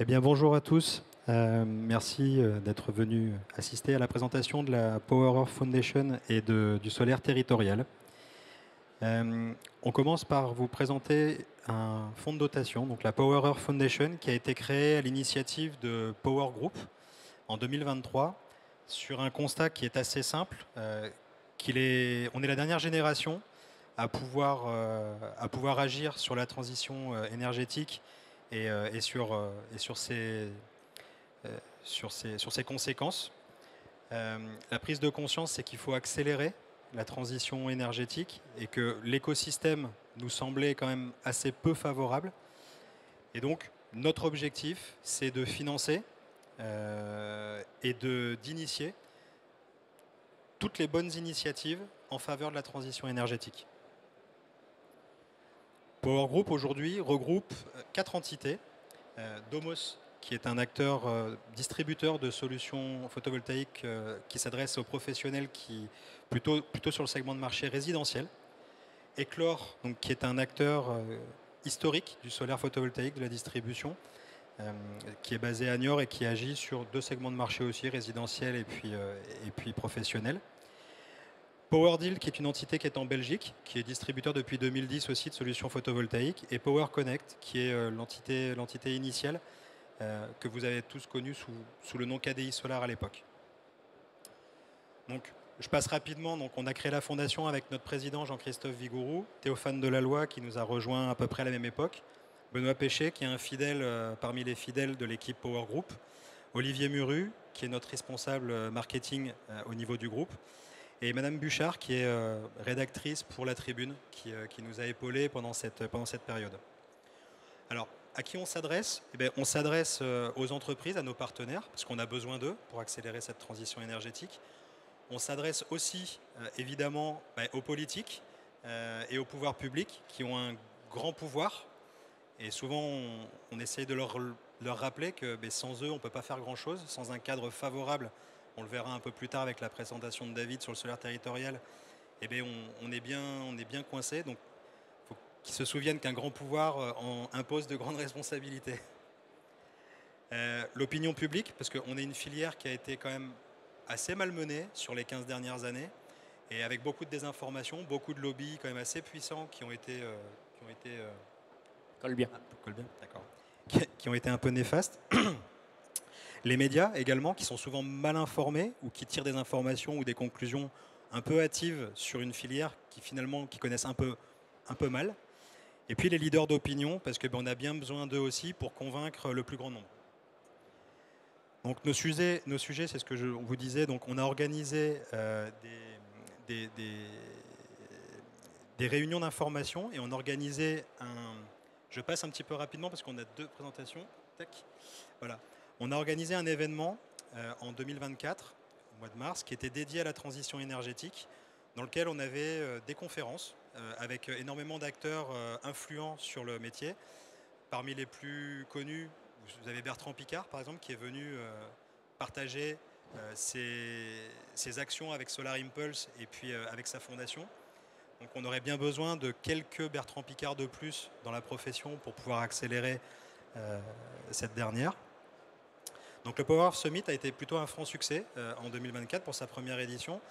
Eh bien, bonjour à tous. Merci d'être venus assister à la présentation de la Power Earth Foundation et du solaire territorial. On commence par vous présenter un fonds de dotation, donc la Power Earth Foundation, qui a été créée à l'initiative de Power Group en 2023 sur un constat qui est assez simple, on est la dernière génération à pouvoir agir sur la transition énergétique et sur ses conséquences. La prise de conscience, c'est qu'il faut accélérer la transition énergétique et que l'écosystème nous semblait quand même assez peu favorable. Et donc, notre objectif, c'est de financer et d'initier toutes les bonnes initiatives en faveur de la transition énergétique. Power Group, aujourd'hui, regroupe 4 entités. Domos, qui est un acteur distributeur de solutions photovoltaïques qui s'adresse aux professionnels plutôt sur le segment de marché résidentiel. Eclore, donc, qui est un acteur historique du solaire photovoltaïque, de la distribution, qui est basé à Niort et qui agit sur 2 segments de marché aussi, résidentiel et puis professionnel. PowerDeal, qui est une entité qui est en Belgique, qui est distributeur depuis 2010 aussi de solutions photovoltaïques, et Power Connect, qui est l'entité initiale que vous avez tous connue sous le nom KDI Solar à l'époque. Donc, je passe rapidement. Donc, on a créé la fondation avec notre président Jean-Christophe Vigourou, Théophane Delalloy, qui nous a rejoint à peu près à la même époque, Benoît Péché, qui est un fidèle parmi les fidèles de l'équipe Power Group, Olivier Muru, qui est notre responsable marketing au niveau du groupe, et Madame Bouchard, qui est rédactrice pour La Tribune, qui nous a épaulés pendant cette période. Alors, à qui on s'adresse ? Eh bien, on s'adresse aux entreprises, à nos partenaires, parce qu'on a besoin d'eux pour accélérer cette transition énergétique. On s'adresse aussi, évidemment, aux politiques et aux pouvoirs publics qui ont un grand pouvoir. Et souvent, on essaye de leur rappeler que sans eux, on ne peut pas faire grand-chose. Sans un cadre favorable, on le verra un peu plus tard avec la présentation de David sur le solaire territorial, eh bien, on est bien coincé. Donc, il faut qu'ils se souviennent qu'un grand pouvoir impose de grandes responsabilités. L'opinion publique, parce qu'on est une filière qui a été quand même assez malmenée sur les 15 dernières années, et avec beaucoup de désinformation, beaucoup de lobbies quand même assez puissants qui ont été Colle bien. D'accord. Qui ont été un peu néfastes. Les médias également, qui sont souvent mal informés ou qui tirent des informations ou des conclusions un peu hâtives sur une filière qui connaissent un peu mal. Et puis les leaders d'opinion, parce qu'on a bien besoin d'eux aussi pour convaincre le plus grand nombre. Donc nos sujets, c'est ce que je vous disais. Donc on a organisé des réunions d'information et on a organisé Je passe un petit peu rapidement parce qu'on a 2 présentations. Tac. Voilà. On a organisé un événement en 2024, au mois de mars, qui était dédié à la transition énergétique, dans lequel on avait des conférences avec énormément d'acteurs influents sur le métier. Parmi les plus connus, vous avez Bertrand Piccard, par exemple, qui est venu partager ses actions avec Solar Impulse et puis avec sa fondation. Donc on aurait bien besoin de quelques Bertrand Piccard de plus dans la profession pour pouvoir accélérer cette dernière. Donc le Power Summit a été plutôt un franc succès en 2024 pour sa première édition.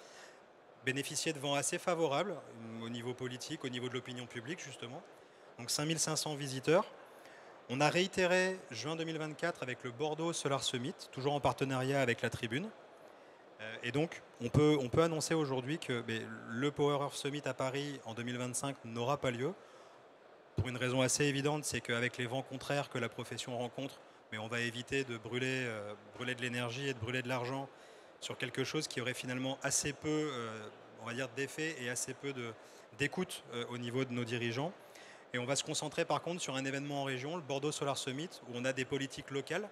Bénéficié de vents assez favorables au niveau politique, au niveau de l'opinion publique justement. Donc 5500 visiteurs. On a réitéré juin 2024 avec le Bordeaux Solar Summit, toujours en partenariat avec la Tribune. Et donc, on peut annoncer aujourd'hui que le Power Earth Summit à Paris en 2025 n'aura pas lieu. Pour une raison assez évidente, c'est qu'avec les vents contraires que la profession rencontre, on va éviter de brûler de l'énergie et de brûler de l'argent sur quelque chose qui aurait finalement assez peu, on va dire, d'effet et assez peu d'écoute au niveau de nos dirigeants. Et on va se concentrer par contre sur un événement en région, le Bordeaux Solar Summit, où on a des politiques locales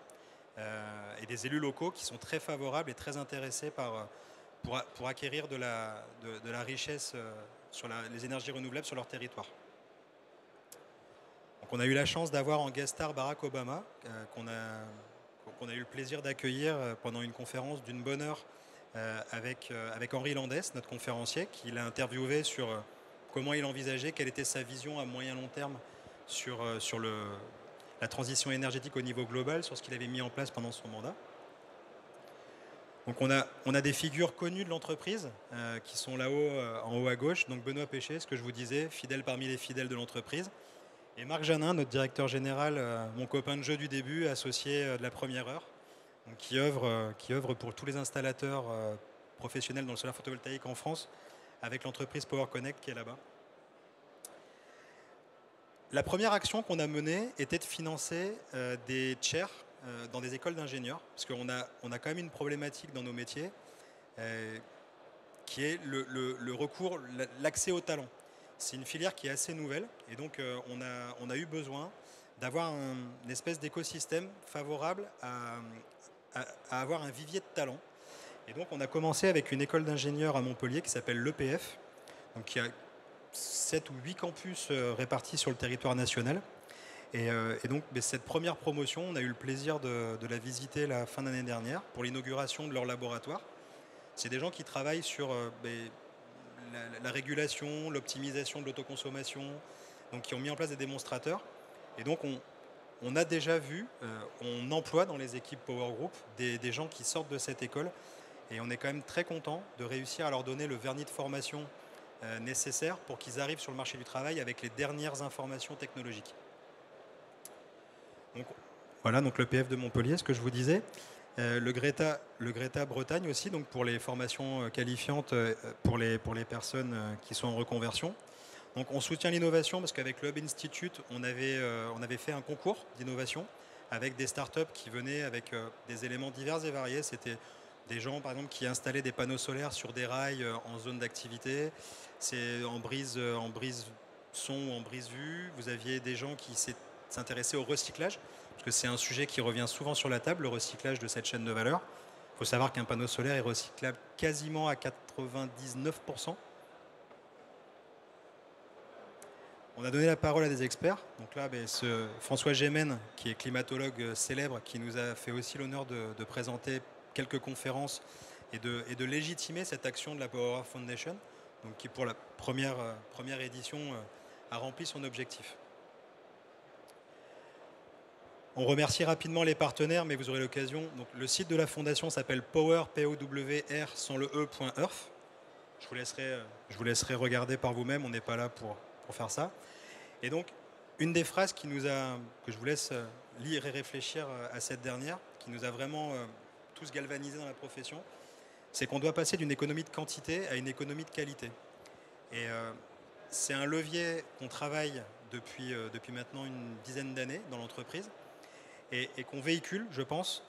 et des élus locaux qui sont très favorables et très intéressés pour acquérir de la richesse sur les énergies renouvelables sur leur territoire. Donc on a eu la chance d'avoir en guest star Barack Obama, qu'on a eu le plaisir d'accueillir pendant une conférence d'une bonne heure avec Henri Landès, notre conférencier, qui l'a interviewé sur comment il envisageait, quelle était sa vision à moyen long terme sur la transition énergétique au niveau global, sur ce qu'il avait mis en place pendant son mandat. Donc on a des figures connues de l'entreprise qui sont là-haut, en haut à gauche. Donc Benoît Péché, ce que je vous disais, fidèle parmi les fidèles de l'entreprise. Et Marc Janin, notre directeur général, mon copain de jeu du début, associé de la première heure, donc qui œuvre pour tous les installateurs professionnels dans le solaire photovoltaïque en France, avec l'entreprise Power Connect qui est là-bas. La première action qu'on a menée était de financer des chaires dans des écoles d'ingénieurs, parce qu'on a quand même une problématique dans nos métiers, qui est le recours, l'accès au talent. C'est une filière qui est assez nouvelle, et donc on a eu besoin d'avoir une espèce d'écosystème favorable à avoir un vivier de talent. Et donc on a commencé avec une école d'ingénieurs à Montpellier qui s'appelle l'EPF, donc qui a 7 ou 8 campus répartis sur le territoire national. Et donc cette première promotion, on a eu le plaisir de la visiter la fin d'année dernière pour l'inauguration de leur laboratoire. C'est des gens qui travaillent sur la régulation, l'optimisation de l'autoconsommation, donc qui ont mis en place des démonstrateurs. Et donc on a déjà vu, on emploie dans les équipes Power Group des gens qui sortent de cette école. Et on est quand même très content de réussir à leur donner le vernis de formation nécessaire pour qu'ils arrivent sur le marché du travail avec les dernières informations technologiques. Donc, voilà, donc le PF de Montpellier, ce que je vous disais. Le Greta Bretagne aussi, donc pour les formations qualifiantes pour les personnes qui sont en reconversion. Donc on soutient l'innovation parce qu'avec le Hub Institute, on avait fait un concours d'innovation avec des startups qui venaient avec des éléments divers et variés. C'était des gens, par exemple, qui installaient des panneaux solaires sur des rails en zone d'activité. C'est en brise son ou en brise vue. Vous aviez des gens qui s'intéressaient au recyclage, parce que c'est un sujet qui revient souvent sur la table, le recyclage de cette chaîne de valeur. Il faut savoir qu'un panneau solaire est recyclable quasiment à 99%. On a donné la parole à des experts. Donc là, ce François Gémen, qui est climatologue célèbre, qui nous a fait aussi l'honneur de présenter quelques conférences et de légitimer cette action de la Power Foundation, donc qui pour la première édition a rempli son objectif. On remercie rapidement les partenaires, mais vous aurez l'occasion. Donc le site de la fondation s'appelle power, POWR, sans le e.earth. Je vous laisserai regarder par vous-même, on n'est pas là pour faire ça. Et donc, une des phrases que je vous laisse lire et réfléchir à cette dernière, qui nous a vraiment tous galvanisés dans la profession, c'est qu'on doit passer d'une économie de quantité à une économie de qualité. Et c'est un levier qu'on travaille depuis maintenant une dizaine d'années dans l'entreprise et qu'on véhicule, je pense,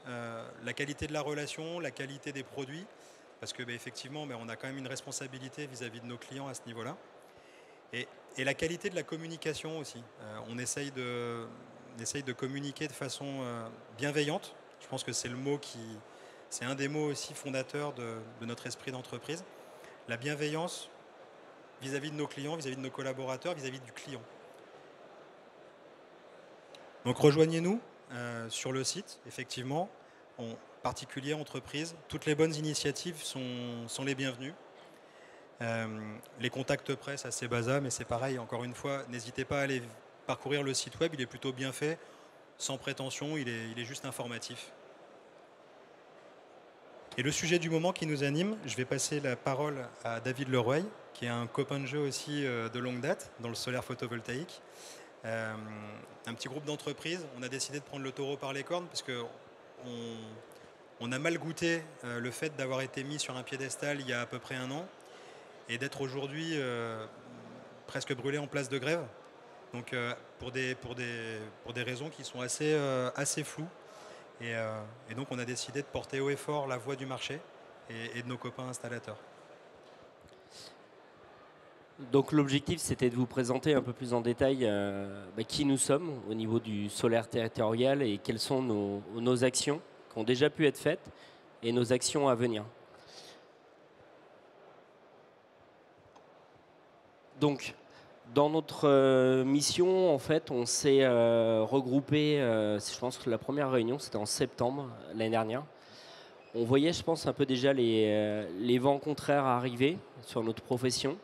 la qualité de la relation, la qualité des produits, parce que effectivement, on a quand même une responsabilité vis-à-vis de nos clients à ce niveau-là. Et la qualité de la communication aussi. On essaye de communiquer de façon bienveillante. Je pense que c'est un des mots aussi fondateurs de notre esprit d'entreprise. La bienveillance vis-à-vis de nos clients, vis-à-vis de nos collaborateurs, vis-à-vis du client. Donc rejoignez-nous sur le site, effectivement, en particulier entreprise. Toutes les bonnes initiatives sont les bienvenues. Les contacts presse, assez basa, mais c'est pareil, encore une fois, n'hésitez pas à aller parcourir le site web, il est plutôt bien fait, sans prétention, il est juste informatif. Et le sujet du moment qui nous anime, je vais passer la parole à David Leroy, qui est un copain de jeu aussi de longue date dans le solaire photovoltaïque. Un petit groupe d'entreprises, on a décidé de prendre le taureau par les cornes, parce qu'on a mal goûté le fait d'avoir été mis sur un piédestal il y a à peu près un an, et d'être aujourd'hui presque brûlé en place de grève, donc pour des raisons qui sont assez floues. Et donc on a décidé de porter haut et fort la voix du marché et de nos copains installateurs. Donc l'objectif, c'était de vous présenter un peu plus en détail qui nous sommes au niveau du solaire territorial et quelles sont nos actions qui ont déjà pu être faites et nos actions à venir. Donc, dans notre mission, en fait, on s'est regroupé, je pense que la première réunion, c'était en septembre l'année dernière. On voyait, je pense, un peu déjà les vents contraires arriver sur notre profession,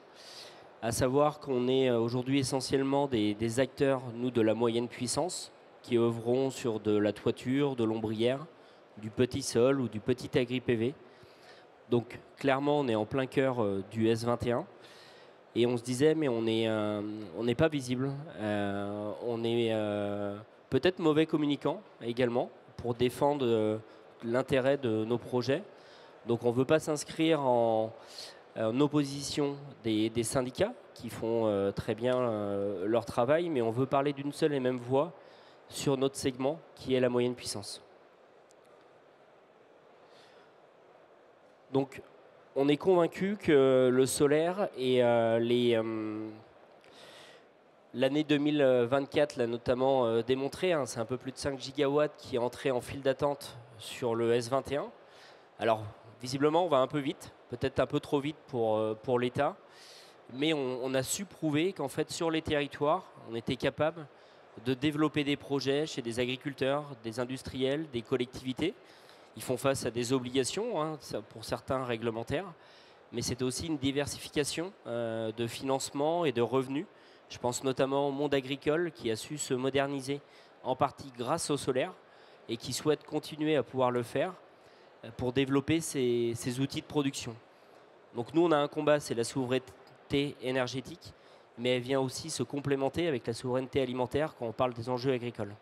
à savoir qu'on est aujourd'hui essentiellement des acteurs, nous, de la moyenne puissance, qui œuvront sur de la toiture, de l'ombrière, du petit sol ou du petit agri PV. Donc clairement, on est en plein cœur du S21. Et on se disait, mais on n'est pas visible. On est peut-être mauvais communicant également pour défendre l'intérêt de nos projets. Donc on ne veut pas s'inscrire en opposition des syndicats qui font très bien leur travail, mais on veut parler d'une seule et même voix sur notre segment qui est la moyenne puissance. Donc on est convaincu que le solaire et l'année 2024 l'a notamment démontré, hein, c'est un peu plus de 5 gigawatts qui est entré en file d'attente sur le S21. Alors visiblement on va un peu vite, peut-être un peu trop vite pour l'État, mais on a su prouver qu'en fait sur les territoires, on était capable de développer des projets chez des agriculteurs, des industriels, des collectivités. Ils font face à des obligations, hein, pour certains réglementaires, mais c'est aussi une diversification de financement et de revenus. Je pense notamment au monde agricole qui a su se moderniser en partie grâce au solaire et qui souhaite continuer à pouvoir le faire pour développer ces outils de production. Donc nous, on a un combat, c'est la souveraineté énergétique, mais elle vient aussi se complémenter avec la souveraineté alimentaire quand on parle des enjeux agricoles.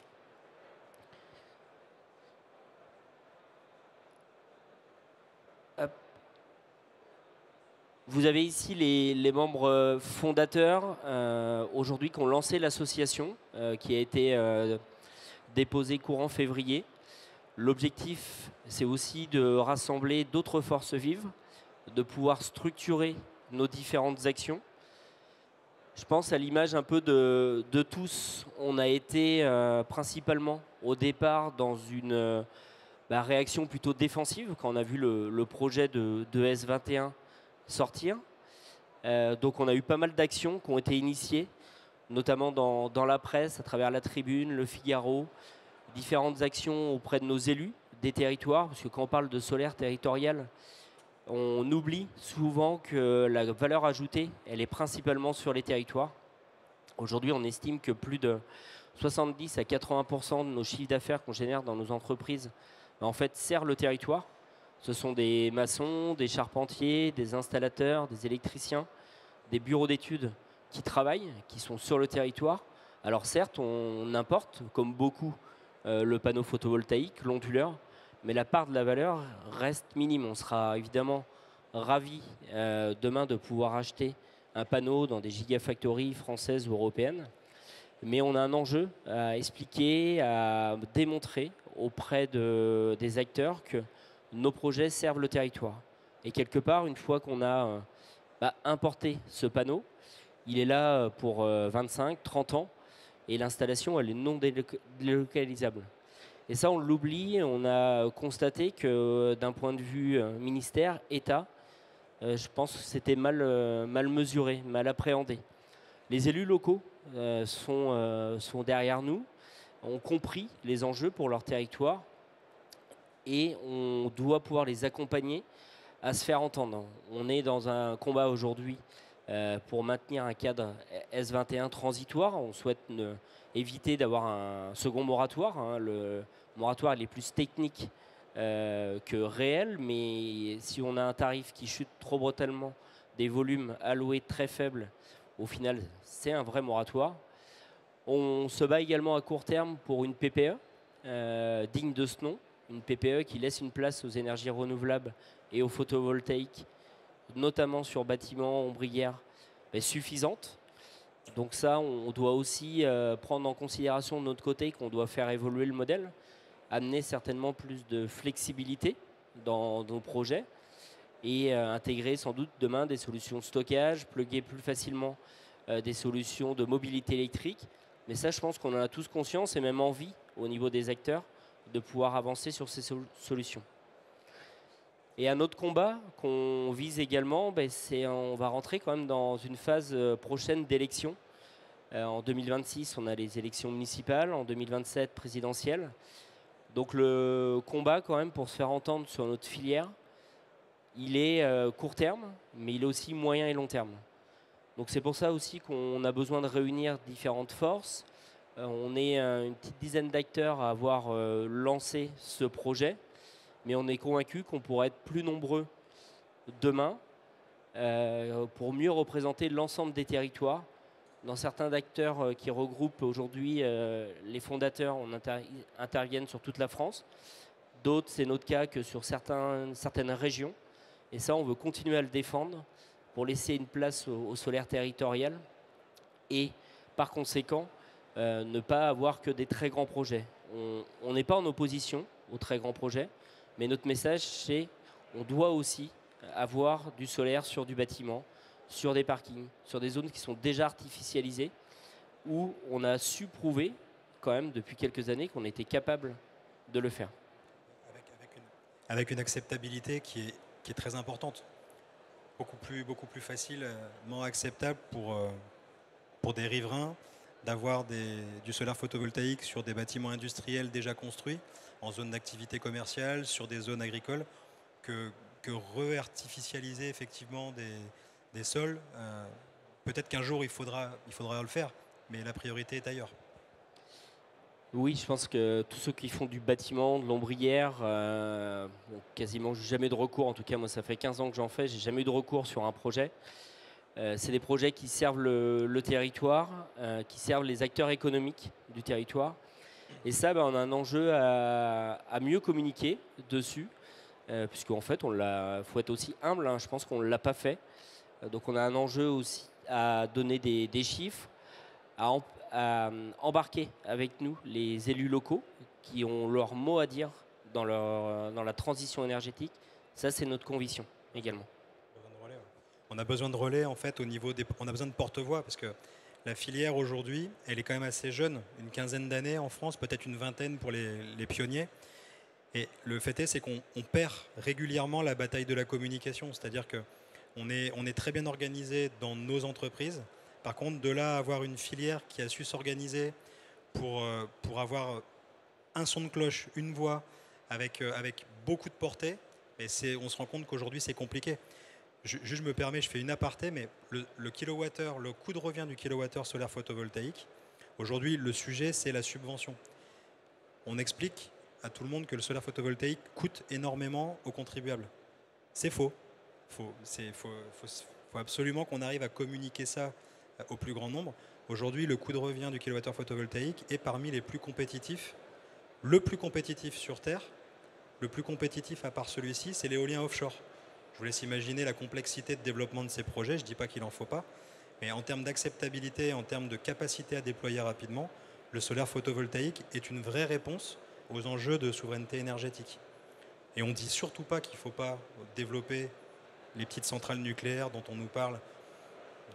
Vous avez ici les membres fondateurs aujourd'hui qui ont lancé l'association qui a été déposée courant février. L'objectif, c'est aussi de rassembler d'autres forces vives, de pouvoir structurer nos différentes actions. Je pense à l'image un peu de tous. On a été principalement au départ dans une réaction plutôt défensive quand on a vu le projet de S21 sortir. Donc on a eu pas mal d'actions qui ont été initiées, notamment dans la presse, à travers la Tribune, le Figaro, différentes actions auprès de nos élus des territoires, parce que quand on parle de solaire territorial, on oublie souvent que la valeur ajoutée, elle est principalement sur les territoires. Aujourd'hui, on estime que plus de 70 à 80% de nos chiffres d'affaires qu'on génère dans nos entreprises, en fait, sert le territoire. Ce sont des maçons, des charpentiers, des installateurs, des électriciens, des bureaux d'études qui travaillent, qui sont sur le territoire. Alors certes, on importe, comme beaucoup, le panneau photovoltaïque, l'onduleur, mais la part de la valeur reste minime. On sera évidemment ravis demain de pouvoir acheter un panneau dans des gigafactories françaises ou européennes. Mais on a un enjeu à expliquer, à démontrer auprès des acteurs que nos projets servent le territoire. Et quelque part, une fois qu'on a importé ce panneau, il est là pour 25, 30 ans et l'installation, elle est non délocalisable. Et ça, on l'oublie. On a constaté que d'un point de vue ministère, État, je pense que c'était mal mesuré, mal appréhendé. Les élus locaux sont derrière nous, ont compris les enjeux pour leur territoire et on doit pouvoir les accompagner à se faire entendre. On est dans un combat aujourd'hui pour maintenir un cadre S21 transitoire. On souhaite éviter d'avoir un second moratoire. Hein. Le moratoire il est plus technique que réel, mais si on a un tarif qui chute trop brutalement, des volumes alloués très faibles, au final, c'est un vrai moratoire. On se bat également à court terme pour une PPE digne de ce nom, une PPE qui laisse une place aux énergies renouvelables et au photovoltaïque, notamment sur bâtiments, ombrières, suffisante. Donc ça, on doit aussi prendre en considération de notre côté qu'on doit faire évoluer le modèle, amener certainement plus de flexibilité dans nos projets et intégrer sans doute demain des solutions de stockage, plugger plus facilement des solutions de mobilité électrique. Mais ça, je pense qu'on en a tous conscience et même envie au niveau des acteurs de pouvoir avancer sur ces solutions. Et un autre combat qu'on vise également, c'est on va rentrer quand même dans une phase prochaine d'élection. En 2026, on a les élections municipales, en 2027, présidentielles. Donc le combat quand même pour se faire entendre sur notre filière, il est court terme, mais il est aussi moyen et long terme. Donc c'est pour ça aussi qu'on a besoin de réunir différentes forces, On est une petite dizaine d'acteurs à avoir lancé ce projet, mais on est convaincu qu'on pourra être plus nombreux demain pour mieux représenter l'ensemble des territoires. Dans certains acteurs qui regroupent aujourd'hui les fondateurs, interviennent sur toute la France. D'autres, c'est notre cas que sur certaines régions. Et ça, on veut continuer à le défendre pour laisser une place au solaire territorial et par conséquent, ne pas avoir que des très grands projets. On n'est pas en opposition aux très grands projets, mais notre message, c'est qu'on doit aussi avoir du solaire sur du bâtiment, sur des parkings, sur des zones qui sont déjà artificialisées, où on a su prouver, quand même, depuis quelques années, qu'on était capable de le faire. Avec une acceptabilité qui est très importante. Beaucoup plus facilement acceptable pour des riverains d'avoir du solaire photovoltaïque sur des bâtiments industriels déjà construits, en zone d'activité commerciale, sur des zones agricoles, que re-artificialiser effectivement des sols. Peut-être qu'un jour il faudra le faire, mais la priorité est ailleurs. Oui, je pense que tous ceux qui font du bâtiment, de l'ombrière, n'ont quasiment jamais de recours. En tout cas, moi, ça fait 15 ans que j'en fais, j'ai jamais eu de recours sur un projet. C'est des projets qui servent le territoire, qui servent les acteurs économiques du territoire. Et ça, on a un enjeu à mieux communiquer dessus, puisqu'en fait, il faut être aussi humble, hein, je pense qu'on ne l'a pas fait. Donc on a un enjeu aussi à donner des chiffres, à embarquer avec nous les élus locaux qui ont leur mot à dire dans la transition énergétique. Ça, c'est notre conviction également. On a besoin de relais en fait on a besoin de porte-voix parce que la filière aujourd'hui, elle est quand même assez jeune, une quinzaine d'années en France, peut-être une vingtaine pour les pionniers. Et le fait c'est qu'on perd régulièrement la bataille de la communication, c'est-à-dire qu'on est très bien organisé dans nos entreprises. Par contre, de là à avoir une filière qui a su s'organiser pour avoir un son de cloche, une voix, avec beaucoup de portée, on se rend compte qu'aujourd'hui c'est compliqué. Je me permets, je fais une aparté, mais le kilowattheure, le coût de revient du kilowattheure solaire photovoltaïque, aujourd'hui le sujet c'est la subvention. On explique à tout le monde que le solaire photovoltaïque coûte énormément aux contribuables. C'est faux. Faut absolument qu'on arrive à communiquer ça au plus grand nombre. Aujourd'hui, le coût de revient du kilowattheure photovoltaïque est parmi les plus compétitifs. Le plus compétitif sur Terre, le plus compétitif à part celui-ci, c'est l'éolien offshore. Je vous laisse imaginer la complexité de développement de ces projets. Je ne dis pas qu'il n'en faut pas. Mais en termes d'acceptabilité, en termes de capacité à déployer rapidement, le solaire photovoltaïque est une vraie réponse aux enjeux de souveraineté énergétique. Et on ne dit surtout pas qu'il ne faut pas développer les petites centrales nucléaires dont on nous parle.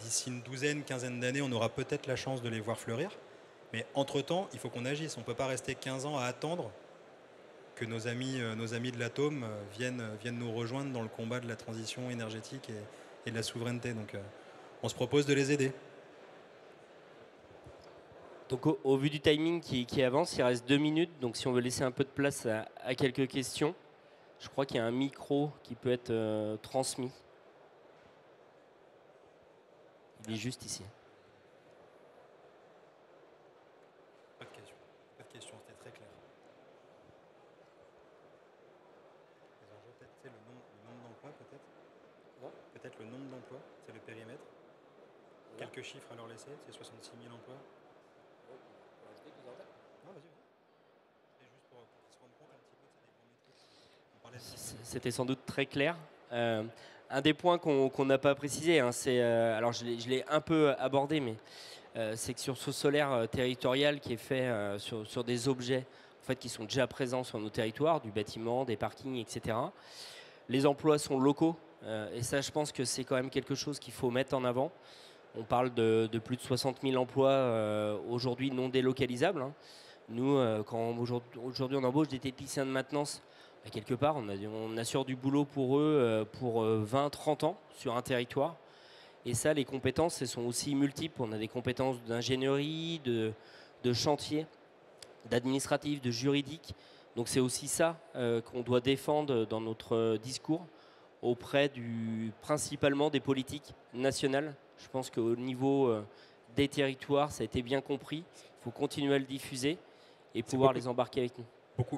D'ici une douzaine, quinzaine d'années, on aura peut-être la chance de les voir fleurir. Mais entre-temps, il faut qu'on agisse. On ne peut pas rester 15 ans à attendre que nos amis de l'atome viennent nous rejoindre dans le combat de la transition énergétique et de la souveraineté. Donc on se propose de les aider. Donc au vu du timing qui avance, il reste 2 minutes. Donc si on veut laisser un peu de place à quelques questions, je crois qu'il y a un micro qui peut être transmis. Il est juste ici. Pas de question, c'était très clair. Les enjeux, peut-être, c'est le nombre d'emplois, peut-être. Peut-être le nombre d'emplois, c'est le périmètre. Quelques chiffres à leur laisser, c'est 66 000 emplois. Non, vas-y. C'est juste pour qu'ils se rendent compte un petit peu de ces métriques. C'était sans doute très clair. Un des points qu'on n'a pas précisé, hein, c'est, alors je l'ai un peu abordé, mais c'est que sur ce solaire territorial qui est fait sur des objets en fait, qui sont déjà présents sur nos territoires, du bâtiment, des parkings, etc., les emplois sont locaux. Et ça, je pense que c'est quand même quelque chose qu'il faut mettre en avant. On parle de plus de 60 000 emplois aujourd'hui non délocalisables. Hein. Nous, quand aujourd'hui on embauche des techniciens de maintenance, quelque part, on assure du boulot pour eux pour 20-30 ans sur un territoire. Et ça, les compétences, elles sont aussi multiples. On a des compétences d'ingénierie, de chantier, d'administratif, de juridique. Donc c'est aussi ça qu'on doit défendre dans notre discours auprès principalement des politiques nationales. Je pense qu'au niveau des territoires, ça a été bien compris. Il faut continuer à le diffuser et pouvoir les embarquer avec nous.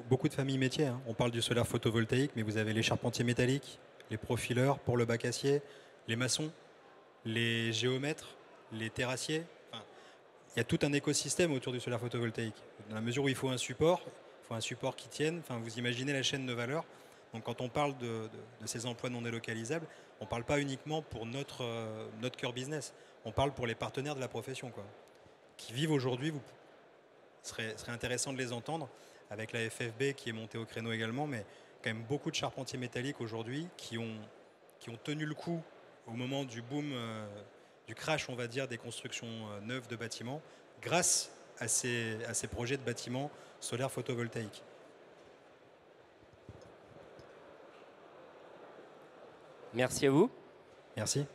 Beaucoup de familles métiers, hein. On parle du solaire photovoltaïque, mais vous avez les charpentiers métalliques, les profileurs pour le bac acier, les maçons, les géomètres, les terrassiers. Enfin, il y a tout un écosystème autour du solaire photovoltaïque. Dans la mesure où il faut un support qui tienne. Enfin, vous imaginez la chaîne de valeur. Donc quand on parle de ces emplois non délocalisables, on ne parle pas uniquement pour notre cœur business. On parle pour les partenaires de la profession, quoi, qui vivent aujourd'hui. Serait intéressant de les entendre, avec la FFB qui est montée au créneau également, mais quand même beaucoup de charpentiers métalliques aujourd'hui qui ont tenu le coup au moment du boom, du crash, on va dire, des constructions neuves de bâtiments, grâce à ces projets de bâtiments solaires photovoltaïques. Merci à vous. Merci.